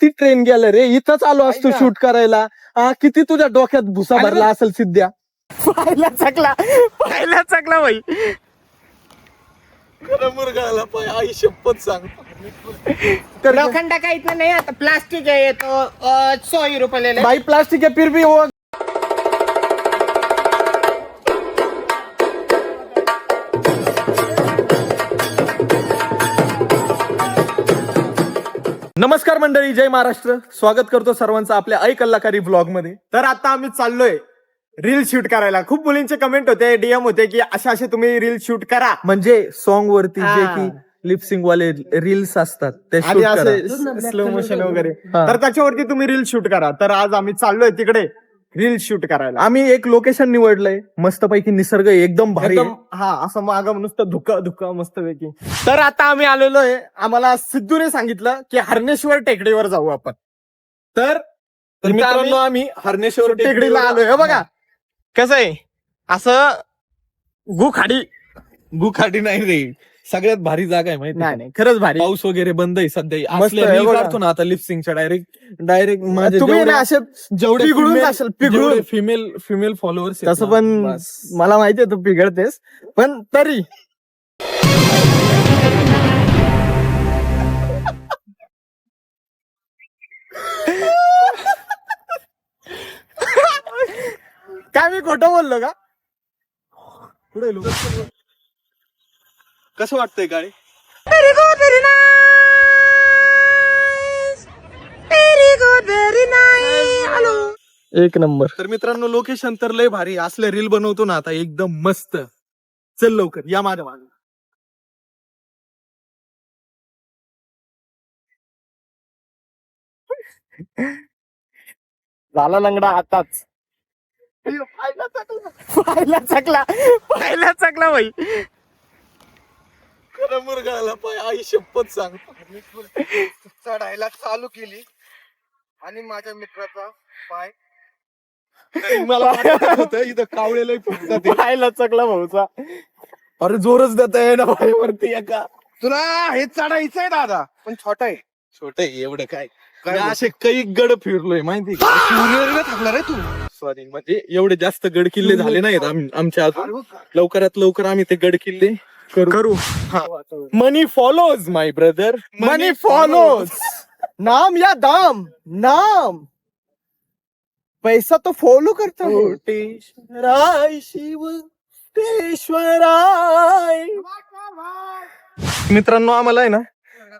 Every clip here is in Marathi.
किती ट्रेन गेलं रे, इथंच आलो असतो ऐक ना. शूट करायला. किती तुझ्या डोक्यात भुसा अरे भरला असेल सिद्ध्या. पाहिला चकला भाई. मुरगाळाला पाय, आई शपथ सांग. लोखंड का इतना नहीं आता, प्लास्टिक है ये तो 100 ही रुपए ले ले. भाई प्लास्टिक है फिर भी वो. नमस्कार मंडळी, जय महाराष्ट्र. स्वागत करतो सर्वांचं आपल्या ऐ कलाकारी ब्लॉग मध्ये. तर आता आम्ही चाललोय रील शूट करायला. खूप मुलींचे कमेंट होते, डीएम होते की असे तुम्ही रील शूट करा. म्हणजे सॉन्ग वरती जे हा. की लिपसिंग वाले रील्स असतात ते आणि शूट करा. असे स्लो मोशन वगैरे, हा. तर त्याच्यावरती तुम्ही रील शूट करा. तर आज आम्ही चाललोय तिकडे रील शूट करायला. आम्ही एक लोकेशन निवडलंय, मस्तपैकी निसर्ग एकदम भारी आहे. एकदम हा, असं मागं नुसतं धुकं मस्त पैकी. तर आता आम्ही आलेलो आहे, आम्हाला सिद्धूने सांगितलं की हरणेश्वर टेकडीवर जाऊ आपण. तर तर मित्रांनो आम्ही हरणेश्वर टेकडीला आलोय. हे बघा कसं आहे, असं गुखाडी. गुखाडी नाही रे, सगळ्यात भारी जागा आहे माहिती आहे का? नाही खरंच भारी. पाऊस वगैरे बंद आहे सध्या. मस्त असल्या आहे, reel बघा. काढतो ना आता लिपसिंगच्या डायरेक्ट माझे तुम्ही ना असे जेवढे पिघळून जाशाल, पिघळून. फिमेल फॉलोअर्स तसं पण मला माहितीये तू पिघळतेस, पण तरी काय मी खोटं बोललो का? पुढे लोक कसं वाटतंय काय? एक नंबर. तर मित्रांनो लोकेशन तर लय भारी. असले रील बनवतो ना आता एकदम मस्त. चल लवकर या माझ्या मागे. झाला लंगडा आताच. पाहिला चकला भाई. खरं मुरगाळाला पाय, आई शपथ सांग. चढायला चालू केली आणि माझ्या मित्राचा पाय मला वाटत होतं इथं कावळेला फुटतात ते. पाहिला चकला भाऊचा. अरे जोरच देता आहे ना भाई वरती एका. तुला हे चढायचं आहे दादा, पण छोटा आहे. छोटे एवढं काय मी असे काही गड फिरलोय माहिती का? सूर्यला थकला रे तू. सॉरी, म्हणजे एवढे जास्त गड किल्ले झाले नाहीत आमच्या अजून. अरे बघ. लवकरात लवकर आम्ही ते गड किल्ले करू. मनी फॉलोज माय ब्रदर, मनी Money फॉलोज. नाम या दाम, नाम पैसा तो फॉलो करता है. कोटेश्वराय शिव तेश्वराय. मित्रांनो आम्हाला आहे ना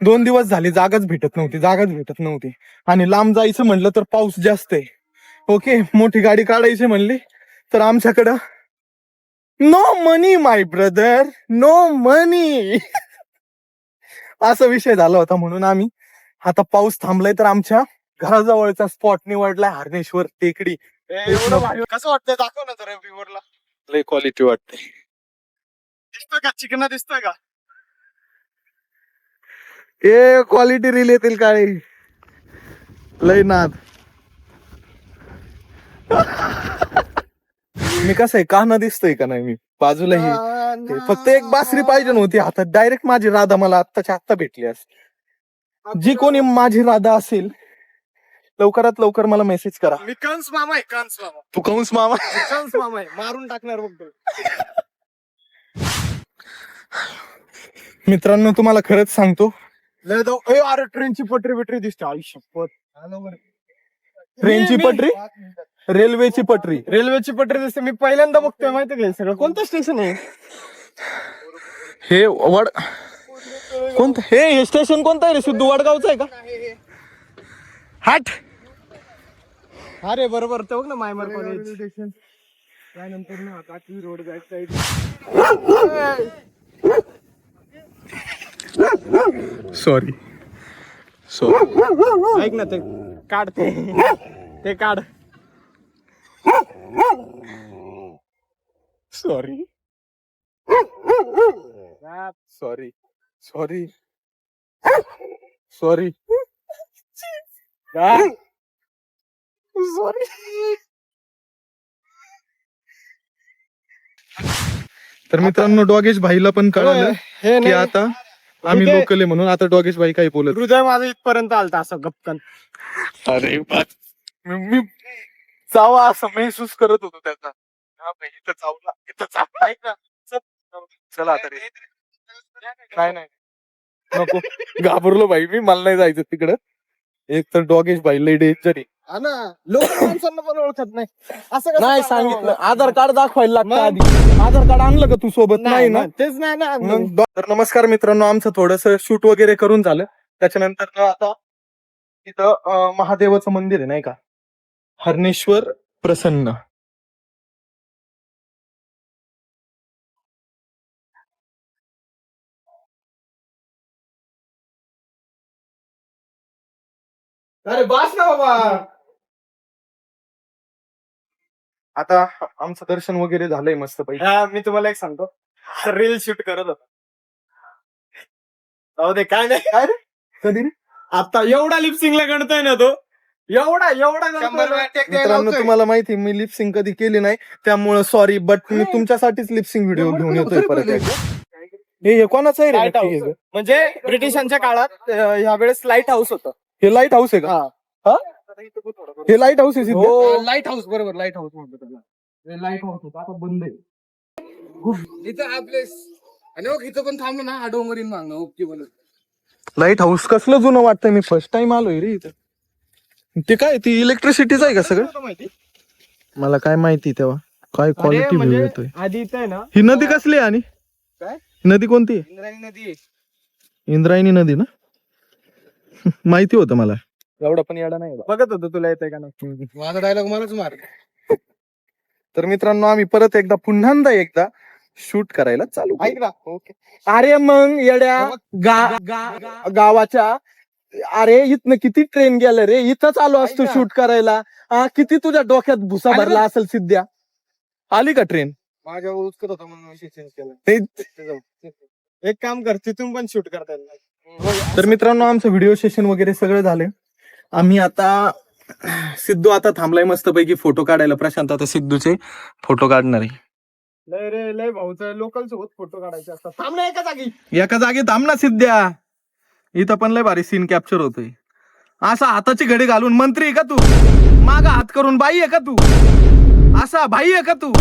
2 दिवस झाले जागाच भेटत नव्हती. आणि लांब जायचं म्हणलं तर पाऊस जास्त आहे. ओके, मोठी गाडी काढायची म्हणली तर आमच्याकडं नो मनी माय ब्रदर, नो मनी. असा विषय झाला होता. म्हणून आम्ही आता पाऊस थांबलाय तर आमच्या घराजवळचा स्पॉट निवडलाय, हरणेश्वर टेकडी. कसं वाटतंय, दाखव ना जरा व्ह्यूअरला. लय क्वालिटी वाटते. दिसतोय का चिकना, दिसतोय का? ए क्वालिटी रील येतील काय लय नाद. मी कसं आहे, काना दिसतोय का नाही मी बाजूला हे फक्त एक बासरी पाहिजे नव्हती हातात. डायरेक्ट माझी राधा मला आत्ताच्या आत्ता भेटली असते. जी कोणी माझी राधा असेल लवकरात लवकर मला मेसेज करा. मी कंस मामा आहे, कंस मामा. तू कंस मामा. कंस मामा आहे, मारून टाकणार बघतो. मित्रांनो तुम्हाला खरंच सांगतो, लय जाऊ. ए, अरे ट्रेनची पटरी बिटरी दिसते. आई शपथ. ट्रेनची पटरी, रेल्वेची पटरी. रेल्वेची पटरी दिसते. मी पहिल्यांदा बघतोय माहिती का हे सगळं. कोणतं स्टेशन आहे हे कोणतं हे स्टेशन कोणतं आहे रे? सिद्धू वडगावचं आहे का? हट. अरे बरोबर, ते बघ ना मायमर कॉलेज. त्यानंतर ना काठी रोड बॅक साईड. सॉरी. ऐक ना, ते काढ, ते काढ. Sorry. Sorry. Sorry. Sorry. Sorry. तर मित्रांनो डॉगेश भाईला पण कळालं हे की नाही. आता आम्ही हृदय- लोकल आहे म्हणून आता डॉगेश भाई काही बोलत. हृदय माझं इथपर्यंत आलता असं गपकन. अरे मी जावा असं महसूस करत होतो त्याचा. हा भाई, इथं चावला, इथं चावला. ऐक ना, चला आता रे. नाही नको, घाबरलो भाई मी, मला नाही जायचं तिकडं. एक तर डॉगेश भाई लय डेंजर आहे. हा ना, लोक माणसांना पण ओळखत नाही. असं कसं नाही करणार सांगितलं, मग? आधार कार्ड दाखवायला लागतं मग? आधी. आधार कार्ड आणलं का तू सोबत? नाही ना. मग तेच नाही ना. मग तर नमस्कार मित्रांनो, आमचं थोडस शूट वगैरे करून झालं. त्याच्यानंतर आता इथं महादेवाचं मंदिर आहे नाही का, हरणेश्वर प्रसन्न. अरे बास ना बाबा. आता आमचं दर्शन वगैरे झालंय मस्त पैकी. हा, मी तुम्हाला एक सांगतो, रील शूट करत होतो. जाऊ दे, काय नाही. काय रे? कधी रे? आता एवढा लिपसिंगला गणतोय ना तो, एवढा गणतोय ना. मित्रांनो तुम्हाला माहिती मी लिपसिंग कधी केली नाही, त्यामुळे सॉरी, बट मी तुमच्यासाठीच लिपसिंग व्हिडिओ घेऊन येतोय परत एकदा. हे कोणाचं आहे रे लाईट नक्की हाऊस हे? म्हणजे ब्रिटिशांच्या काळात यावेळेस लाईट हाऊस होतं. हे लाईट हाऊस आहे का? हा? हे लाईट हाऊस आहे सिद्ध? हो. लाईट हाऊस, बरोबर, लाईट हाऊस म्हणतो त्याला. लाईट हाऊस होता, आता बंद आहे. इथं आपले आणि मग इथं पण थांबलो ना, हा डोंगरीन मागणं ओके बोलत. लाईट हाऊस कसलं जुनं वाटतंय, मी फर्स्ट टाइम आलोय रे इथं. ते काय ती इलेक्ट्रिसिटीच आहे का सगळं? नव्हतं माहिती. मला काय माहिती तेव्हा, काय अरे क्वालिटी व्ह्यू म्हणजे येतोय. आधी इथं आहे ना, ही नदी कसली आहे आणि काय? नदी कोणती आहे? इंद्रायणी नदी आहे. इंद्रायणी नदी ना. माहिती होतं मला, एवढा पण येडा नाही बा. बघत होतो तुला येतंय का नाही. माझा डायलॉग मलाच मार. तर मित्रांनो आम्ही परत पुन्हा शूट करायला चालू ऐक ना. ओके. अरे मग येड्या गावाच्या, अरे इथनं किती ट्रेन गेलं रे, इथंच आलो असतो ऐक ना. शूट करायला. किती तुझ्या डोक्यात भुसा आली भरला असेल सिद्ध्या. आली का ट्रेन? माझ्या उचकत होता म्हणून विषय चेंज केला. एक काम कर, तिथून पण शूट करता येईल. तर मित्रांनो आमचं व्हिडिओ सेशन वगैरे सगळं झालंय. आम्ही आता सिद्धू आता थांबलाय मस्तपैकी फोटो काढायला. प्रशांत आता सिद्धूचे फोटो काढणार आहे. लय रे लय भाऊचं लोकल सोबत फोटो काढायचे असतात. थांब ना एका जागी. एका जागी थांब ना सिद्ध्या, इथं पण लय भारी सीन कॅप्चर होतोय. असा हाताची घडी घालून मंत्री आहे का तू? मागा हात करून बाई आहे का तू? असा भाई आहे का तू?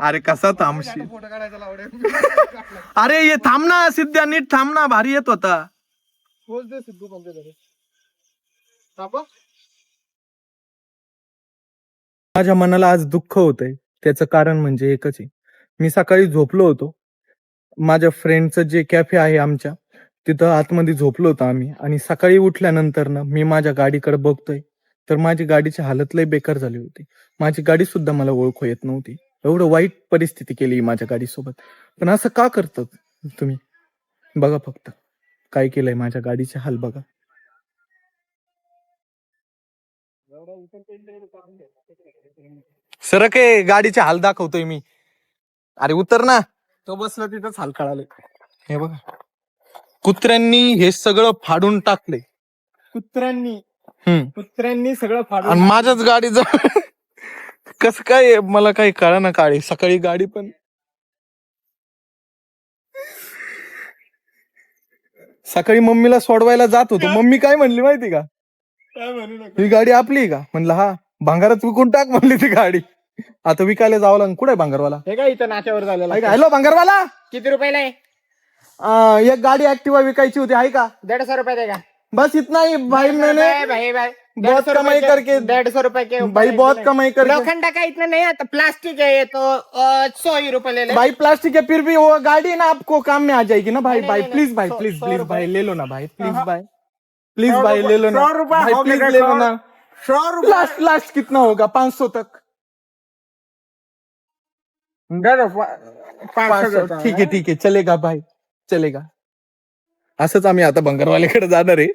अरे कसा थांबशील? फोटो काढायचा लावडे. अरे ये थांब ना सिद्ध्या, नीट थांब ना, भारी येत होता. पोच दे सिद्धू कोणत्या तरी. माझ्या मनाला आज दुःख होतंय. त्याचं कारण म्हणजे एकच आहे, मी सकाळी झोपलो होतो. माझ्या फ्रेंडचं जे कॅफे आहे आमच्या तिथं आतमध्ये झोपलो होतो आम्ही, आणि सकाळी उठल्यानंतर ना मी माझ्या गाडीकडे बघतोय तर माझी गाडीची हालत लय बेकार झाली होती. माझी गाडी सुद्धा मला ओळखू येत नव्हती. एवढं वाईट परिस्थिती केली माझ्या गाडीसोबत. पण असं का करतात तुम्ही? बघा फक्त काय केलंय माझ्या गाडीचे हाल बघा. सरक आहे, गाडीचे हाल दाखवतोय मी. अरे उतर ना. तो बसला तिथंच हाल कळाले. हे बघा, कुत्र्यांनी हे सगळं फाडून टाकले. कुत्र्यांनी सगळं फाडून. आणि माझ्याच गाडीचं कसं काय मला काही कळना. काळी सकाळी गाडी पण सकाळी मम्मीला सोडवायला जात होतो. मम्मी काय म्हणली माहिती का? काय म्हणू नका. ही गाडी आपली आहे का? म्हणलं हा. भांगारात विकून टाक म्हणली ती गाडी. आता विकायला जावं लागेल. कुठे भांगारवाला? हे काय इथं नाक्यावर झालेला. हॅलो भांगारवाला, किती रुपयाला आहे? एक गाडी ऍक्टिवा विकायची होती, आहे का? 150 रुपये देगा. बस इतना ही भाई, मैंने भाई बहुत कमाई करके 150 रुपए के ऊपर भाई बहुत कमाई करके लोखंड का इतना नहीं आता, प्लास्टिक है ये तो 100 ही रुपए ले ले. भाई प्लास्टिक है फिर भी वो गाड़ी ना आपको काम में आ जाएगी ना भाई. नहीं, भाई नहीं, प्लीज भाई, 100 प्लीज 100 प्लीज रुपए. भाई ले लो ना भाई, प्लीज हाँ. भाई, प्लीज 100 भाई ले लो ना 100 रुपए भाई, हो प्लीज गया, ले लो ना. 100 रुपए. लास्ट लास्ट कितना होगा? 500 तक. 500 ठीक आहे चलेगा भाई, चलेगा. असंच आम्ही आता भंगारवाल्याकडे जाणार आहे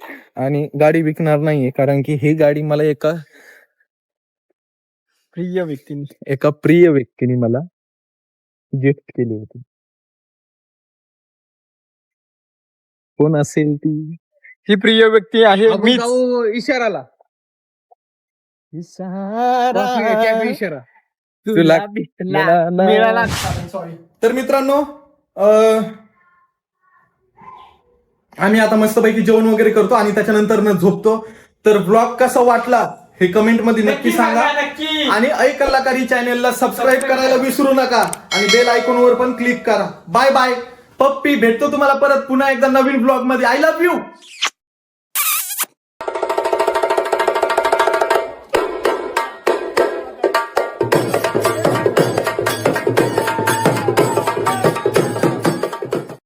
आणि गाडी विकणार नाहीये, कारण की ही गाडी मला एका प्रिय व्यक्तीने मला गिफ्ट केली होती. कोण असेल ती? ही प्रिय व्यक्ती आहे आपण मीच. जाऊ इशाराला. कॅफे इशारा. तुला मिळाला. तर मित्रांनो आम्ही आता मस्तपैकी जेवण वगैरे करतो आणि त्याच्यानंतर न झोपतो. तर ब्लॉग कसा वाटला हे कमेंट मध्ये नक्की सांगा. नक्की. आणि ऐ कलाकारी चॅनलला सबस्क्राईब करायला विसरू नका आणि बेल आयकॉन वर पण क्लिक करा. Bye bye. पप्पी भेटतो तुम्हाला परत पुन्हा एकदा नवीन ब्लॉग मध्ये. I love you.